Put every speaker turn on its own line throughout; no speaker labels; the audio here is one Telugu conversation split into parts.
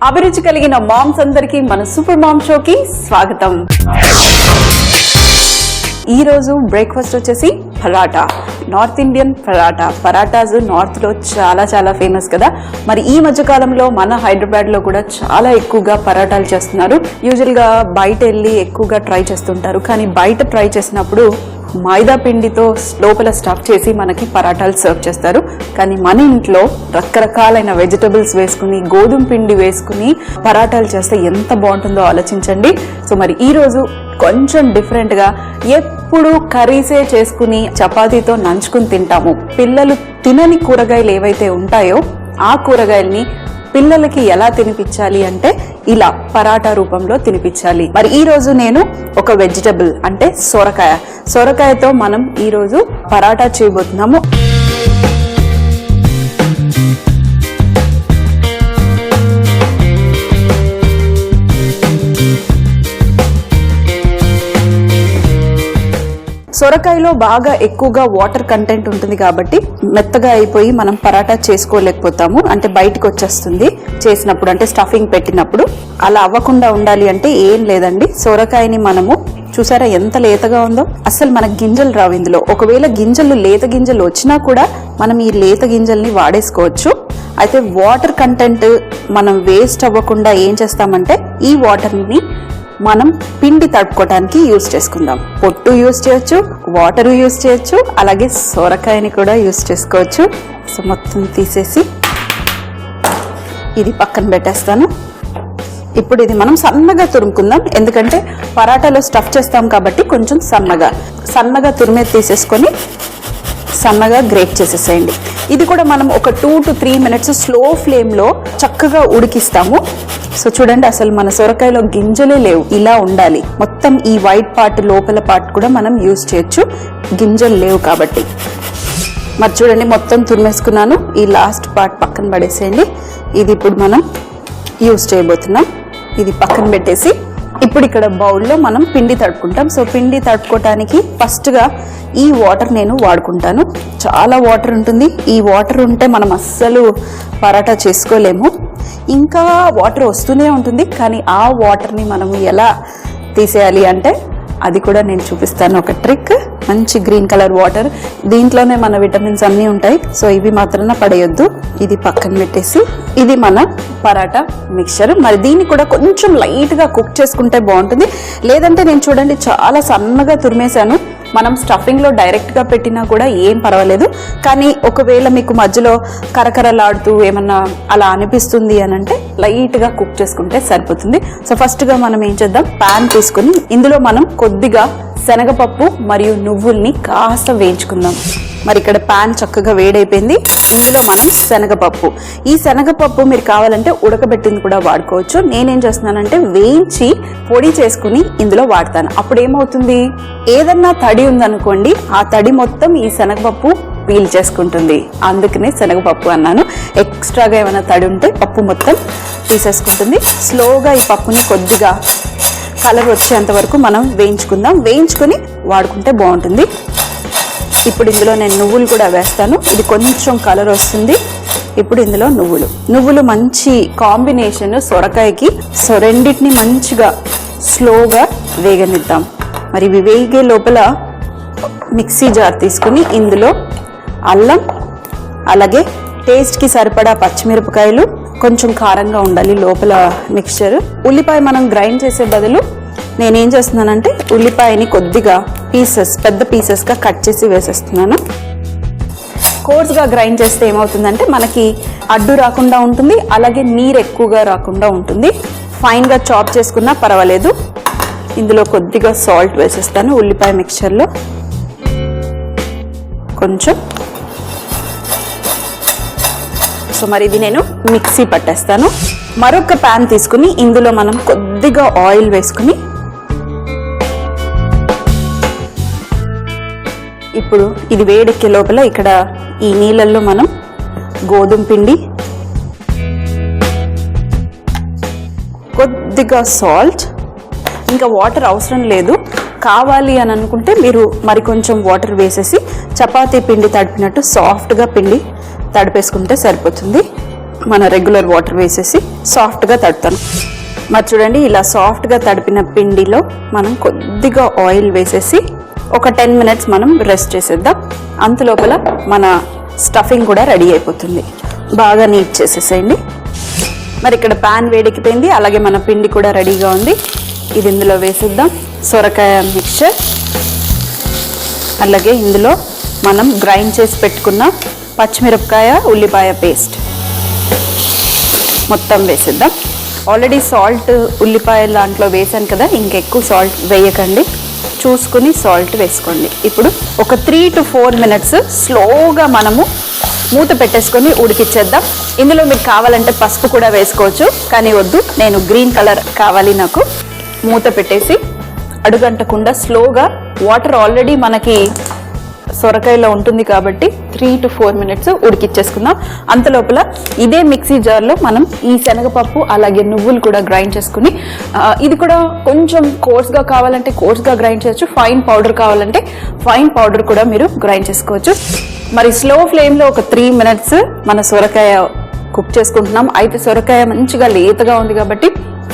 అభిరుచి కలిగిన మామ్స్ అందరికీ మన సూపర్ మామ్ షోకి స్వాగతం. ఈ రోజు బ్రేక్ఫాస్ట్ వచ్చేసి paratha, north Indian paratha. Parathas north లో చాలా ఫేమస్ కదా. మరి ఈ మధ్య కాలంలో మన హైదరాబాద్ లో కూడా చాలా ఎక్కువగా పరాటాలు చేస్తున్నారు. యూజువల్ గా బయట వెళ్ళి ఎక్కువగా ట్రై చేస్తుంటారు, కానీ బయట ట్రై చేసినప్పుడు మైదా పిండితో లోపల స్టఫ్ చేసి మనకి పరాటాలు సర్వ్ చేస్తారు. కానీ మన ఇంట్లో రకరకాలైన వెజిటబుల్స్ వేసుకుని, గోధుమ పిండి వేసుకుని పరాటాలు చేస్తే ఎంత బాగుంటుందో ఆలోచించండి. సో మరి ఈ రోజు కొంచెం డిఫరెంట్ గా, ఎప్పుడు కర్రీసే చేసుకుని చపాతీతో నంచుకుని తింటాము. పిల్లలు తినని కూరగాయలు ఏవైతే ఉంటాయో ఆ కూరగాయల్ని పిల్లలకి ఎలా తినిపించాలి అంటే ఇలా పరాటా రూపంలో తినిపించాలి. మరి ఈ రోజు నేను ఒక వెజిటబుల్ అంటే సొరకాయతో మనం ఈ రోజు పరాటా చేయబోతున్నాము. సొరకాయలో బాగా ఎక్కువగా వాటర్ కంటెంట్ ఉంటుంది కాబట్టి మెత్తగా అయిపోయి మనం పరాటా చేసుకోలేకపోతాము, అంటే బయటకు వచ్చేస్తుంది చేసినప్పుడు, అంటే స్టఫింగ్ పెట్టినప్పుడు. అలా అవ్వకుండా ఉండాలి అంటే ఏం లేదండి, సొరకాయని మనము చూసారా ఎంత లేతగా ఉందో, అసలు మనకు గింజలు రావు ఇందులో. ఒకవేళ లేత గింజలు వచ్చినా కూడా మనం ఈ లేత గింజల్ని వాడేసుకోవచ్చు. అయితే వాటర్ కంటెంట్ మనం వేస్ట్ అవ్వకుండా ఏం చేస్తామంటే ఈ వాటర్ని మనం పిండి తడుపుకోవడానికి యూజ్ చేసుకుందాం. పొట్టు యూజ్ చేయొచ్చు, వాటర్ యూజ్ చేయొచ్చు, అలాగే సొరకాయని కూడా యూజ్ చేసుకోవచ్చు. సో మొత్తం తీసేసి ఇది పక్కన పెట్టేస్తాను. ఇప్పుడు ఇది మనం సన్నగా తురుముకుందాం, ఎందుకంటే పరాటాలో స్టఫ్ చేస్తాం కాబట్టి కొంచెం సన్నగా తురిమే తీసేసుకొని సన్నగా గ్రేట్ చేసేసేయండి. ఇది కూడా మనం ఒక 2 to 3 minutes స్లో ఫ్లేమ్లో చక్కగా ఉడికిస్తాము. సో చూడండి, అసలు మన సొరకాయలో గింజలే లేవు, ఇలా ఉండాలి. మొత్తం ఈ వైట్ పార్ట్, లోపల పార్ట్ కూడా మనం యూజ్ చేయొచ్చు, గింజలు లేవు కాబట్టి. మరి చూడండి, మొత్తం తురిమేసుకున్నాను. ఈ లాస్ట్ పార్ట్ పక్కన పడేసేయండి. ఇది ఇప్పుడు మనం యూజ్ చేయబోతున్నాం. ఇది పక్కన పెట్టేసి ఇప్పుడు ఇక్కడ బౌల్లో మనం పిండి తడుపుకుంటాం. సో పిండి తడుపుకోవటానికి ఫస్ట్గా ఈ వాటర్ నేను వాడుకుంటాను. చాలా వాటర్ ఉంటుంది, ఈ వాటర్ ఉంటే మనం అస్సలు పరాటా చేసుకోలేము. ఇంకా వాటర్ వస్తూనే ఉంటుంది, కానీ ఆ వాటర్ని మనం ఎలా తీసేయాలి అంటే అది కూడా నేను చూపిస్తాను, ఒక ట్రిక్. మంచి గ్రీన్ కలర్ వాటర్, దీంట్లోనే మన విటమిన్స్ అన్నీ ఉంటాయి. సో ఇవి మాత్రాన పడేయొద్దు. ఇది పక్కన పెట్టేసి ఇది మన పరాటా మిక్చర్. మరి దీన్ని కూడా కొంచెం లైట్గా కుక్ చేసుకుంటే బాగుంటుంది. లేదంటే నేను చూడండి చాలా సన్నగా తురిమేశాను. మనం స్టఫింగ్లో డైరెక్ట్గా పెట్టినా కూడా ఏం పర్వాలేదు, కానీ ఒకవేళ మీకు మధ్యలో కరకరలాడుతూ ఏమన్నా అలా అనిపిస్తుంది అని అంటే లైట్గా కుక్ చేసుకుంటే సరిపోతుంది. సో ఫస్ట్గా మనం ఏం చేద్దాం, ప్యాన్ తీసుకుని ఇందులో మనం కొద్దిగా శనగపప్పు మరియు నువ్వుల్ని కాస్త వేయించుకుందాం. మరి ఇక్కడ ప్యాన్ చక్కగా వేడైపోయింది. ఇందులో మనం ఈ శనగపప్పు మీరు కావాలంటే ఉడకబెట్టింది కూడా వాడుకోవచ్చు. నేనేం చేస్తున్నానంటే వేయించి పొడి చేసుకుని ఇందులో వాడతాను. అప్పుడు ఏమవుతుంది, ఏదన్నా తడి ఉందనుకోండి, ఆ తడి మొత్తం ఈ శనగపప్పు పీల్ చేసుకుంటుంది. అందుకనే శనగపప్పు అన్నాను. ఎక్స్ట్రాగా ఏమైనా తడి ఉంటే పప్పు మొత్తం తీసేసుకుంటుంది. స్లోగా ఈ పప్పుని కొద్దిగా కలర్ వచ్చేంత వరకు మనం వేయించుకుని వాడుకుంటే బాగుంటుంది. ఇప్పుడు ఇందులో నేను నువ్వులు కూడా వేస్తాను. ఇది కొంచెం కలర్ వస్తుంది. ఇప్పుడు ఇందులో నువ్వులు మంచి కాంబినేషన్ సొరకాయకి. సో రెండింటిని మంచిగా స్లోగా వేగనిద్దాం. మరి ఇవి వేగే లోపల మిక్సీ జార్ తీసుకుని ఇందులో అల్లం, అలాగే టేస్ట్కి సరిపడా పచ్చిమిరపకాయలు, కొంచెం కారంగా ఉండాలి లోపల మిక్స్చర్. ఉల్లిపాయ మనం గ్రైండ్ చేసే బదులు నేనేం చేస్తున్నానంటే ఉల్లిపాయని కొద్దిగా పెద్ద పీసెస్గా కట్ చేసి వేసేస్తున్నాను. కోర్స్గా గ్రైండ్ చేస్తే ఏమవుతుందంటే మనకి అడ్డు రాకుండా ఉంటుంది, అలాగే నీరు ఎక్కువగా రాకుండా ఉంటుంది. ఫైన్గా చాప్ చేసుకున్నా పర్వాలేదు. ఇందులో కొద్దిగా సాల్ట్ వేసేస్తాను ఉల్లిపాయ మిక్చర్లో, కొంచెం. సో మరి ఇది నేను మిక్సీ పట్టేస్తాను. మరొక ప్యాన్ తీసుకుని ఇందులో మనం కొద్దిగా ఆయిల్ వేసుకుని ఇప్పుడు ఇది వేడెక్కే లోపల ఇక్కడ ఈ నీళ్ళల్లో మనం గోధుమ పిండి, కొద్దిగా సాల్ట్, ఇంకా వాటర్ అవసరం లేదు. కావాలి అని అనుకుంటే మీరు మరి కొంచెం వాటర్ వేసేసి చపాతీ పిండి తడిపినట్టు సాఫ్ట్గా పిండి తడిపేసుకుంటే సరిపోతుంది. మన రెగ్యులర్ వాటర్ వేసేసి సాఫ్ట్గా తడుతాను. మరి చూడండి, ఇలా సాఫ్ట్గా తడిపిన పిండిలో మనం కొద్దిగా ఆయిల్ వేసేసి ఒక 10 మినిట్స్ మనం రెస్ట్ చేసేద్దాం. అంతలోపల మన స్టఫింగ్ కూడా రెడీ అయిపోతుంది. బాగా నీట్ చేసేసేయండి. మరి ఇక్కడ ప్యాన్ వేడెక్కిపోయింది, అలాగే మన పిండి కూడా రెడీగా ఉంది. ఇది ఇందులో వేసేద్దాం. సొరకాయ మిక్చర్, అలాగే ఇందులో మనం గ్రైండ్ చేసి పెట్టుకున్న పచ్చిమిరపకాయ ఉల్లిపాయ పేస్ట్ మొత్తం వేసేద్దాం. ఆల్రెడీ సాల్ట్ ఉల్లిపాయ దాంట్లో వేసాను కదా, ఇంకెక్కువ సాల్ట్ వేయకండి, చూసుకుని సాల్ట్ వేసుకోండి. ఇప్పుడు ఒక 3 to 4 మినిట్స్ స్లోగా మనము మూత పెట్టేసుకొని ఉడికిచ్చేద్దాం. ఇందులో మీకు కావాలంటే పసుపు కూడా వేసుకోవచ్చు, కానీ వద్దు, నేను గ్రీన్ కలర్ కావాలి నాకు. మూత పెట్టేసి అడుగంటకుండా స్లోగా, వాటర్ ఆల్రెడీ మనకి సొరకాయలో ఉంటుంది కాబట్టి 3 to 4 మినిట్స్ ఉడికిచ్చేసుకుందాం. అంతలోపల ఇదే మిక్సీ జార్లో మనం ఈ శనగపప్పు అలాగే నువ్వులు కూడా గ్రైండ్ చేసుకుని, ఇది కూడా కొంచెం కోర్స్గా కావాలంటే కోర్స్గా గ్రైండ్ చేయొచ్చు, ఫైన్ పౌడర్ కావాలంటే ఫైన్ పౌడర్ కూడా మీరు గ్రైండ్ చేసుకోవచ్చు. మరి స్లో ఫ్లేమ్లో ఒక 3 మినిట్స్ మన సొరకాయ కుక్ చేసుకుంటున్నాం. అయితే సొరకాయ మంచిగా లేతగా ఉంది కాబట్టి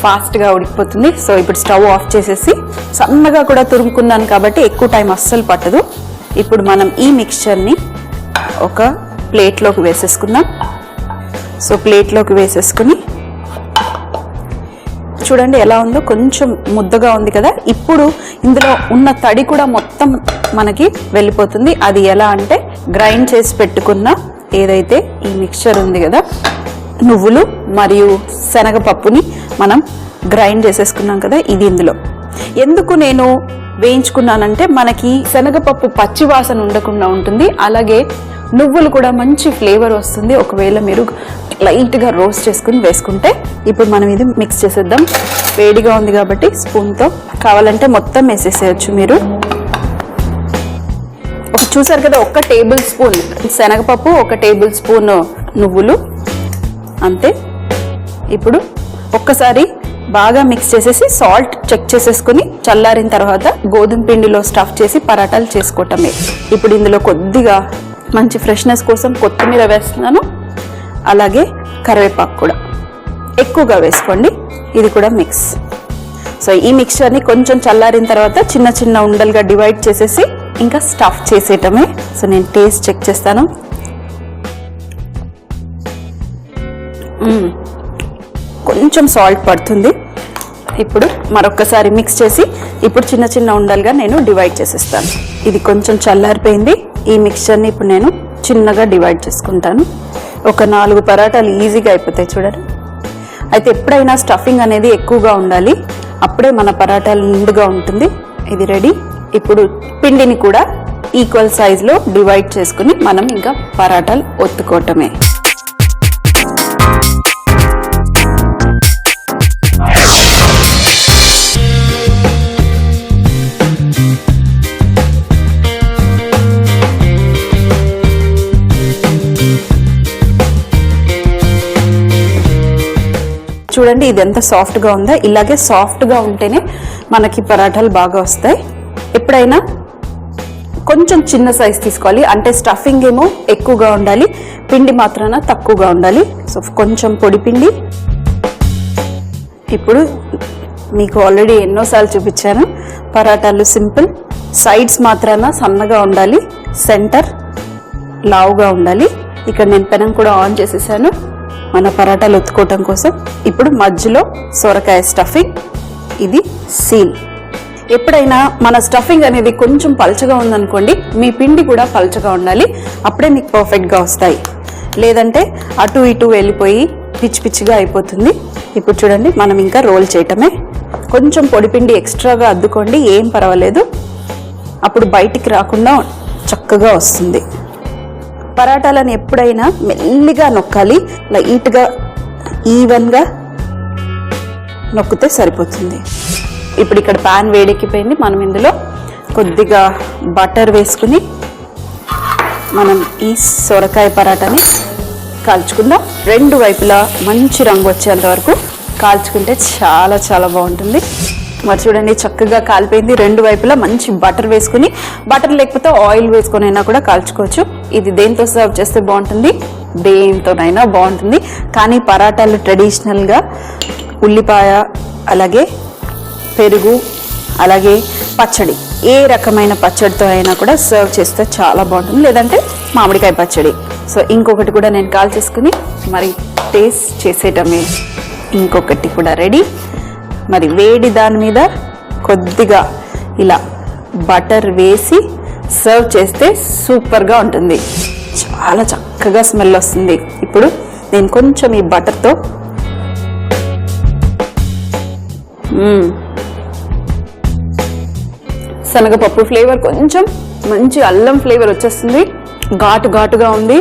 ఫాస్ట్గా ఉడికిపోతుంది. సో ఇప్పుడు స్టవ్ ఆఫ్ చేసేసి, సన్నగా కూడా తురుముకున్నాను కాబట్టి ఎక్కువ టైం అస్సలు పట్టదు. ఇప్పుడు మనం ఈ మిక్స్చర్ని ఒక ప్లేట్లోకి వేసేసుకుందాం. సో ప్లేట్లోకి వేసేసుకుని చూడండి ఎలా ఉందో, కొంచెం ముద్దగా ఉంది కదా. ఇప్పుడు ఇందులో ఉన్న తడి కూడా మొత్తం మనకి వెళ్ళిపోతుంది. అది ఎలా అంటే, గ్రైండ్ చేసి పెట్టుకున్న ఏదైతే ఈ మిక్స్చర్ ఉంది కదా, నువ్వులు మరియు శనగపప్పుని మనం గ్రైండ్ చేసేసుకున్నాం కదా, ఇది ఇందులో. ఎందుకు నేను వేయించుకున్నానంటే, మనకి శనగపప్పు పచ్చి వాసన ఉండకుండా ఉంటుంది, అలాగే నువ్వులు కూడా మంచి ఫ్లేవర్ వస్తుంది ఒకవేళ మీరు లైట్గా రోస్ట్ చేసుకుని వేసుకుంటే. ఇప్పుడు మనం ఇది మిక్స్ చేసేద్దాం. వేడిగా ఉంది కాబట్టి స్పూన్తో కావాలంటే మొత్తం వేసేసేయచ్చు మీరు. చూసారు కదా, 1 టేబుల్ స్పూన్ శనగపప్పు, 1 టేబుల్ స్పూన్ నువ్వులు, అంతే. ఇప్పుడు ఒక్కసారి బాగా మిక్స్ చేసేసి సాల్ట్ చెక్ చేసేసుకుని చల్లారిన తర్వాత గోధుమ పిండిలో స్టఫ్ చేసి పరాటాలు చేసుకోవటమే. ఇప్పుడు ఇందులో కొద్దిగా మంచి ఫ్రెష్నెస్ కోసం కొత్తిమీర వేస్తున్నాను, అలాగే కరివేపాకు కూడా ఎక్కువగా వేసుకోండి. ఇది కూడా మిక్స్. సో ఈ మిక్చర్ని కొంచెం చల్లారిన తర్వాత చిన్న చిన్న ఉండలుగా డివైడ్ చేసేసి ఇంకా స్టఫ్ చేసేయటమే. సో నేను టేస్ట్ చెక్ చేస్తాను. కొంచెం సాల్ట్ పడుతుంది. ఇప్పుడు మరొకసారి మిక్స్ చేసి ఇప్పుడు చిన్న చిన్న ఉండలుగా నేను డివైడ్ చేసేస్తాను. ఇది కొంచెం చల్లారిపోయింది. ఈ మిక్స్చర్ని ఇప్పుడు నేను చిన్నగా డివైడ్ చేసుకుంటాను. ఒక 4 పరాటాలు ఈజీగా అయిపోతాయి చూడండి. అయితే ఎప్పుడైనా స్టఫింగ్ అనేది ఎక్కువగా ఉండాలి, అప్పుడే మన పరాటాలు నిండుగా ఉంటుంది. ఇది రెడీ. ఇప్పుడు పిండిని కూడా ఈక్వల్ సైజులో డివైడ్ చేసుకుని మనం ఇంకా పరాటాలు ఒత్తుకోవటమే. చూడండి ఇది ఎంత సాఫ్ట్గా ఉందో. ఇలాగే సాఫ్ట్గా ఉంటేనే మనకి పరాఠాలు బాగా వస్తాయి. ఎప్పుడైనా కొంచెం చిన్న సైజ్ తీసుకోవాలి, అంటే స్టఫింగ్ ఏమో ఎక్కువగా ఉండాలి, పిండి మాత్రాన తక్కువగా ఉండాలి. సో కొంచెం పొడి పిండి. ఇప్పుడు మీకు ఆల్రెడీ ఎన్నోసార్లు చూపించాను, పరాటాలు సింపుల్, సైడ్స్ మాత్రాన సన్నగా ఉండాలి, సెంటర్ లావుగా ఉండాలి. ఇక్కడ నేను పెనం కూడా ఆన్ చేసేసాను మన పరాటాలు ఒత్తుకోవటం కోసం. ఇప్పుడు మధ్యలో సొరకాయ స్టఫింగ్, ఇది సీల్. ఎప్పుడైనా మన స్టఫింగ్ అనేది కొంచెం పల్చగా ఉందనుకోండి, మీ పిండి కూడా పల్చగా ఉండాలి, అప్పుడే మీకు పర్ఫెక్ట్గా వస్తాయి. లేదంటే అటు ఇటు వెళ్ళిపోయి పిచ్చి పిచ్చిగా అయిపోతుంది. ఇప్పుడు చూడండి మనం ఇంకా రోల్ చేయటమే. కొంచెం పొడిపిండి ఎక్స్ట్రాగా అద్దుకోండి, ఏం పర్వాలేదు, అప్పుడు బయటికి రాకుండా చక్కగా వస్తుంది. పరాటాలను ఎప్పుడైనా మెల్లిగా నొక్కాలి, లైట్గా ఈవెన్గా నొక్కితే సరిపోతుంది. ఇప్పుడు ఇక్కడ పాన్ వేడెక్కిపోయింది. మనం ఇందులో కొద్దిగా బటర్ వేసుకుని మనం ఈ సొరకాయ పరాటాని కాల్చుకుందాం. 2 వైపులా మంచి రంగు వచ్చేంత వరకు కాల్చుకుంటే చాలా చాలా బాగుంటుంది. మరి చూడండి చక్కగా కాలిపోయింది. రెండు వైపులా మంచి బటర్ వేసుకుని, బటర్ లేకపోతే ఆయిల్ వేసుకొని అయినా కూడా కాల్చుకోవచ్చు. ఇది దేంతో సర్వ్ చేస్తే బాగుంటుంది? దేంతోనైనా బాగుంటుంది. కానీ పరాటాలు ట్రెడిషనల్గా ఉల్లిపాయ, అలాగే పెరుగు, అలాగే పచ్చడి, ఏ రకమైన పచ్చడితో అయినా కూడా సర్వ్ చేస్తే చాలా బాగుంటుంది. లేదంటే మామిడికాయ పచ్చడి. సో ఇంకొకటి కూడా నేను కాల్ చేసుకుని మరి టేస్ట్ చేసేటమే. ఇంకొకటి కూడా రెడీ. మరి వేడి దాని మీద కొద్దిగా ఇలా బటర్ వేసి సర్వ్ చేస్తే సూపర్గా ఉంటుంది. చాలా చక్కగా స్మెల్ వస్తుంది. ఇప్పుడు నేను కొంచెం ఈ బటర్తో శనగపప్పు ఫ్లేవర్, కొంచెం మంచి అల్లం ఫ్లేవర్ వచ్చేస్తుంది. ఘాటుగా ఉంది.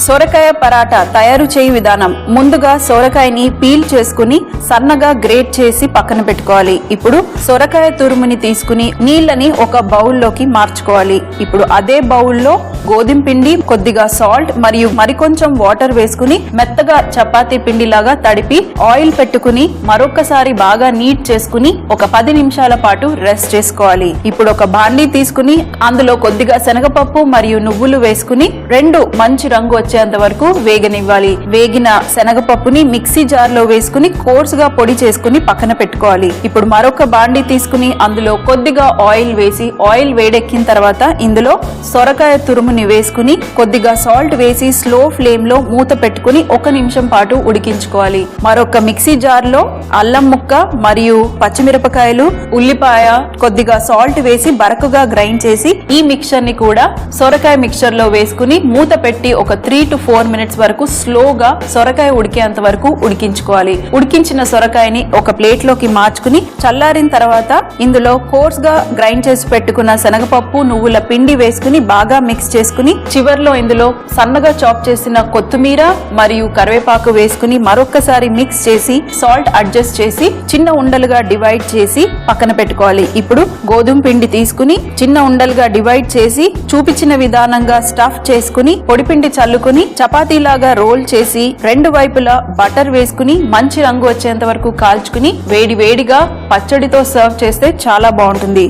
సొరకాయ పరాటా తయారు చేయి విధానం. ముందుగా సొరకాయని పీల్ చేసుకుని సన్నగా గ్రేట్ చేసి పక్కన పెట్టుకోవాలి. ఇప్పుడు సొరకాయ తురుముని తీసుకుని నీళ్ళని ఒక బౌల్లోకి మార్చుకోవాలి. ఇప్పుడు అదే బౌల్లో గోధుమ పిండి, కొద్దిగా సాల్ట్ మరియు మరికొంచెం వాటర్ వేసుకుని మెత్తగా చపాతీ పిండిలాగా తడిపి ఆయిల్ పెట్టుకుని మరొకసారి బాగా నీట్ చేసుకుని ఒక 10 నిమిషాల పాటు రెస్ట్ చేసుకోవాలి. ఇప్పుడు ఒక బాండీ తీసుకుని అందులో కొద్దిగా శనగపప్పు మరియు నువ్వులు వేసుకుని రెండు మంచి రంగు వచ్చేంత వరకు వేగనివ్వాలి. వేగిన శనగపప్పుని మిక్సీ జార్ లో వేసుకుని కోర్సుగా పొడి చేసుకుని పక్కన పెట్టుకోవాలి. ఇప్పుడు మరొక బాండీ తీసుకుని అందులో కొద్దిగా ఆయిల్ వేసి, ఆయిల్ వేడెక్కిన తర్వాత ఇందులో సొరకాయ తురుముని వేసుకుని కొద్దిగా సాల్ట్ వేసి స్లో ఫ్లేమ్ లో మూత పెట్టుకుని 1 నిమిషం పాటు ఉడికించుకోవాలి. మరొక మిక్సీ జార్ లో అల్లం ముక్క మరియు పచ్చిమిరపకాయలు, ఉల్లిపాయ, కొద్దిగా సాల్ట్ వేసి బరకగా గ్రైండ్ చేసి ఈ మిక్చర్ ని కూడా సొరకాయ మిక్చర్ లో వేసుకుని మూత పెట్టి ఒక 3 to 4 minutes వరకు స్లోగా సొరకాయ ఉడికేంత వరకు ఉడికించుకోవాలి. ఉడికించిన సొరకాయని ఒక ప్లేట్ లోకి మార్చుకుని చల్లారిన తర్వాత ఇందులో కోర్స్ గా గ్రైండ్ చేసి పెట్టుకున్న శనగపప్పు, నువ్వుల పిండి వేసుకుని బాగా మిక్స్ చేసుకుని చివర్లో ఇందులో సన్నగా చాప్ చేసిన కొత్తిమీర మరియు కరివేపాకు వేసుకుని మరొకసారి మిక్స్ చేసి సాల్ట్ అడ్జస్ట్ చేసి చిన్న ఉండలుగా డివైడ్ చేసి పక్కన పెట్టుకోవాలి. ఇప్పుడు గోధుమ పిండి తీసుకుని చిన్న ఉండలుగా డివైడ్ చేసి చూపించిన విధానంగా స్టఫ్ చేసుకుని పొడిపిండి చల్లుకుని చపాతీలాగా రోల్ చేసి రెండు వైపులా బటర్ వేసుకుని మంచి రంగు వచ్చేంత వరకు కాల్చుకుని వేడివేడిగా పచ్చడితో సర్వ్ చేస్తే చాలా బాగుంటుంది.